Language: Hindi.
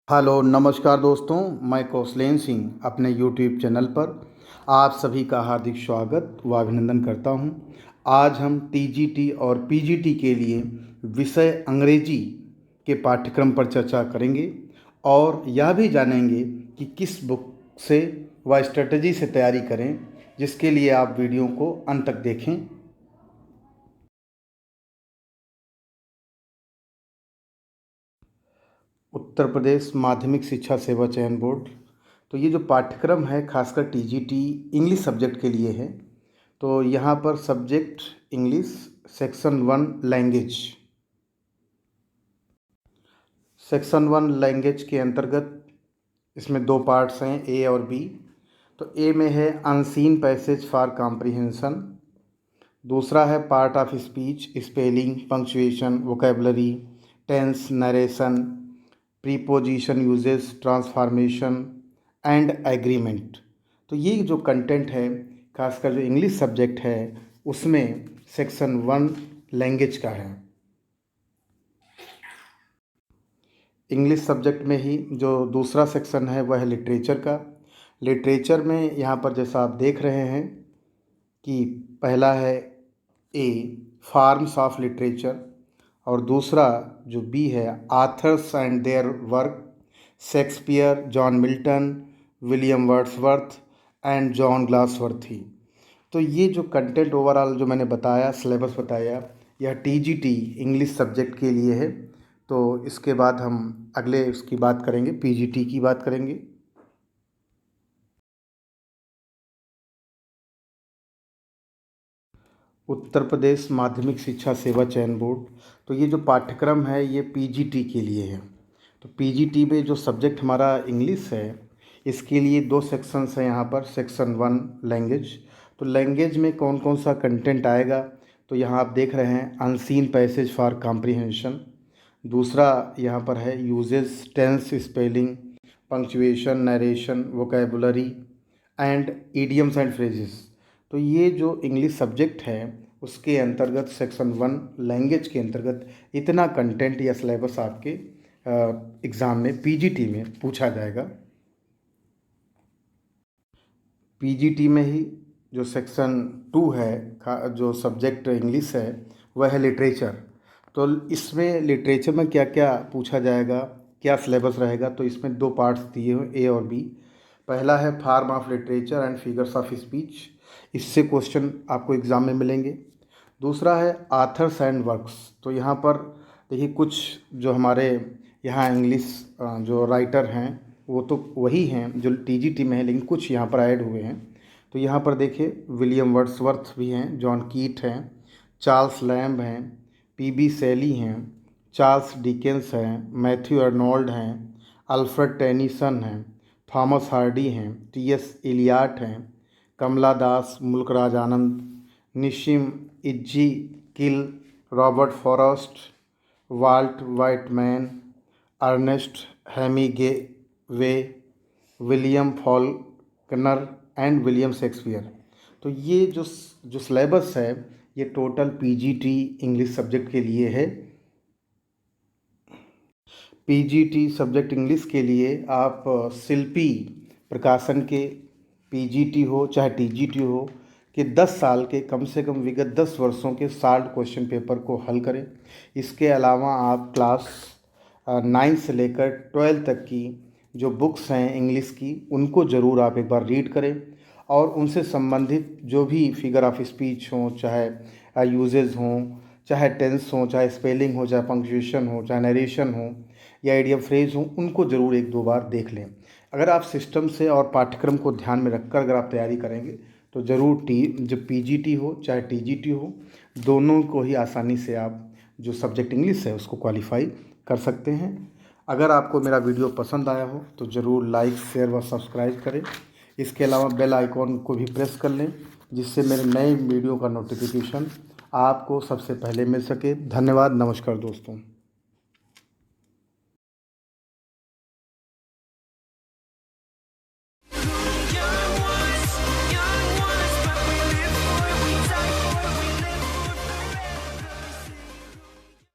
हेलो नमस्कार दोस्तों, मैं कौशलेन सिंह अपने यूट्यूब चैनल पर आप सभी का हार्दिक स्वागत व अभिनंदन करता हूं। आज हम टीजीटी और पीजीटी के लिए विषय अंग्रेजी के पाठ्यक्रम पर चर्चा करेंगे और यह भी जानेंगे कि किस बुक से व स्ट्रेटजी से तैयारी करें, जिसके लिए आप वीडियो को अंत तक देखें। उत्तर प्रदेश माध्यमिक शिक्षा सेवा चयन बोर्ड। तो ये जो पाठ्यक्रम है खासकर टीजीटी इंग्लिश सब्जेक्ट के लिए है। तो यहाँ पर subject English, section 1 language. Section 1 language के अंतर्गत इसमें दो पार्ट्स हैं, ए और बी। तो ए में है अनसीन पैसेज फॉर कॉम्प्रिहेंशन। दूसरा है part of speech, spelling, punctuation, vocabulary, tense, narration, preposition uses, transformation and agreement. तो ये जो कंटेंट है खासकर जो इंग्लिश सब्जेक्ट है उसमें सेक्शन 1 लैंग्वेज का है। इंग्लिश सब्जेक्ट में ही जो दूसरा सेक्शन है वह है लिटरेचर का। लिटरेचर में यहाँ पर जैसा आप देख रहे हैं कि पहला है ए फॉर्म्स ऑफ लिटरेचर और दूसरा जो बी है authors and their work, Shakespeare, John Milton, William Wordsworth and John Galsworthy. तो ये जो कंटेंट ओवरऑल जो मैंने बताया, सिलेबस बताया, यह टीजीटी इंग्लिश सब्जेक्ट के लिए है। तो इसके बाद हम अगले उसकी बात करेंगे, पीजीटी की बात करेंगे। उत्तर प्रदेश माध्यमिक शिक्षा सेवा चयन बोर्ड। तो ये जो पाठ्यक्रम है ये पीजीटी के लिए है। तो पीजीटी में जो सब्जेक्ट हमारा इंग्लिश है इसके लिए दो सेक्शंस हैं यहाँ पर। Section 1 language. तो लैंग्वेज में कौन कौन सा कंटेंट आएगा, तो यहाँ आप देख रहे हैं अनसीन पैसेज फॉर कॉम्प्रिहेंशन। दूसरा यहाँ पर है uses, tense, spelling, punctuation, narration, vocabulary and idioms and phrases. तो ये जो इंग्लिश सब्जेक्ट है उसके अंतर्गत सेक्शन 1 लैंग्वेज के अंतर्गत इतना कंटेंट या सिलेबस आपके एग्ज़ाम में पीजीटी में पूछा जाएगा। पीजीटी में ही जो सेक्शन 2 है, जो सब्जेक्ट इंग्लिश है, वह है लिटरेचर। तो इसमें लिटरेचर में क्या क्या पूछा जाएगा, क्या सिलेबस रहेगा, तो इसमें दो पार्ट्स दिए हुए, ए और बी। पहला है form of literature and figures of speech, इससे क्वेश्चन आपको एग्ज़ाम में मिलेंगे। दूसरा है आथर्स एंड वर्क्स। तो यहाँ पर देखिए कुछ जो हमारे यहाँ इंग्लिश जो राइटर हैं वो तो वही हैं जो टीजीटी में है, लेकिन कुछ यहाँ पर ऐड हुए हैं। तो यहाँ पर देखिए विलियम वर्ड्सवर्थ भी हैं, जॉन कीट हैं, चार्ल्स लैम्ब हैं, पीबी शैली हैं, चार्ल्स डिकेंस हैं, मैथ्यू अर्नोल्ड हैं, अल्फ्रेड टेनिसन हैं, थॉमस हार्डी हैं, टीएस इलियट हैं, Kamala Das, Mulk Raj Anand, Nissim Ezekiel, Robert Frost, Walt Whitman, Ernest Hemingway, William Faulkner and William Shakespeare. तो ये जो सिलेबस है ये टोटल पीजीटी इंग्लिश सब्जेक्ट के लिए है। पीजीटी सब्जेक्ट इंग्लिश के लिए आप शिल्पी प्रकाशन के पीजीटी हो चाहे टीजीटी हो कि 10 साल के कम से कम विगत 10 वर्षों के सॉल्व क्वेश्चन पेपर को हल करें। इसके अलावा आप क्लास 9 से लेकर 12 तक की जो बुक्स हैं इंग्लिश की उनको ज़रूर आप एक बार रीड करें और उनसे संबंधित जो भी फिगर ऑफ स्पीच हों, चाहे यूजेस हों, चाहे टेंस हो, चाहे स्पेलिंग हो, चाहे पंक्चुएशन हो, चाहे नरेशन हो या आइडिया फ्रेज हो, उनको ज़रूर एक दो बार देख लें। अगर आप सिस्टम से और पाठ्यक्रम को ध्यान में रखकर अगर आप तैयारी करेंगे तो ज़रूर जब पीजीटी हो चाहे टीजीटी हो, दोनों को ही आसानी से आप जो सब्जेक्ट इंग्लिश है उसको क्वालिफाई कर सकते हैं। अगर आपको मेरा वीडियो पसंद आया हो तो ज़रूर लाइक, शेयर व सब्सक्राइब करें। इसके अलावा बेल आइकॉन को भी प्रेस कर लें जिससे मेरे नए वीडियो का नोटिफिकेशन आपको सबसे पहले मिल सके। धन्यवाद, नमस्कार दोस्तों।